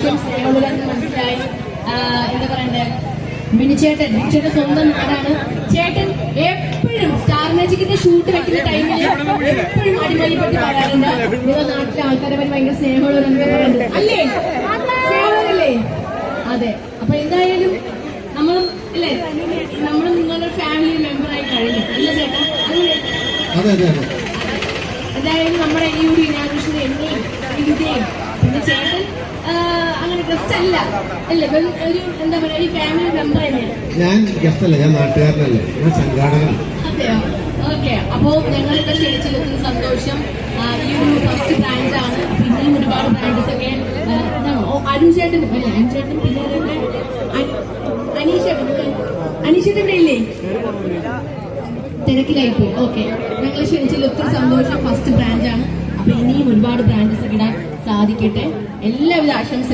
ഇത്രയും സ്നേഹമുള്ളതെന്ന് മനസ്സിലായി. എന്താ പറയണ്ടേ, മിനിച്ചേട്ടൻ സ്വന്തം നാടാണ്. ചേട്ടൻ എപ്പോഴും സ്റ്റാർ മാജിക്കിന്റെ ഷൂട്ട് വെക്കുന്ന ടൈമിൽ എപ്പോഴും അടിമലിപ്പെട്ട് പറയാറുണ്ട് നിങ്ങളുടെ നാട്ടിലെ ആൾക്കാരെ പറ്റി ഭയങ്കര സ്നേഹമുള്ളവരെന്നൊക്കെ പറയുന്നത് അല്ലേ? സ്നേഹമുള്ളവരല്ലേ? അതെ. അപ്പൊ എന്തായാലും നമ്മളും അല്ലേ, നമ്മളും നിങ്ങളുടെ ഫാമിലി മെമ്പറായി കഴിഞ്ഞു അല്ല ചേട്ടാ? അങ്ങനെ എന്തായാലും നമ്മുടെ ഈ ഒരു ഇനാഗ്രേഷൻ എന്നെയും വിദ്യയും പിന്നെ ചേട്ടൻ അങ്ങനെ ഗസ്റ്റ് അല്ല അല്ലേ, ഒരു എന്താ പറയാ ഈ ഫാമിലി മെമ്പർ തന്നെയാണ്. ഞാൻ ഗസ്റ്റ് അല്ല, ഞാൻ നാട്ടുകാരനല്ലേ, ഞാൻ സംഘാടകൻ. അതെയോ? ഓക്കെ. അപ്പോ ഞങ്ങളുടെ ക്ഷണിച്ചതിൽ സന്തോഷം. ഈ ഒരു ഫസ്റ്റ് ബ്രാഞ്ച് ആണ്. പിന്നെയും ഒരുപാട് ബ്രാഞ്ചസ് ഒക്കെ അരുൺ ചേട്ടൻ അല്ലേ, അരുൺ ചേട്ടൻ പിന്നെ അനീഷേട്ടൻ്റെ ഇല്ലേ? തിരക്കിലായിപ്പോയി. ഓക്കെ. ഞങ്ങൾ ക്ഷണിച്ചതിൽ ഒത്തിരി സന്തോഷം. ഫസ്റ്റ് ബ്രാഞ്ച് ആണ്. അപ്പൊ ഇനിയും ഒരുപാട് ബ്രാഞ്ചസ് ഒക്കെ ഇടാൻ സാധിക്കട്ടെ. എല്ലാവിധ ആശംസകളും.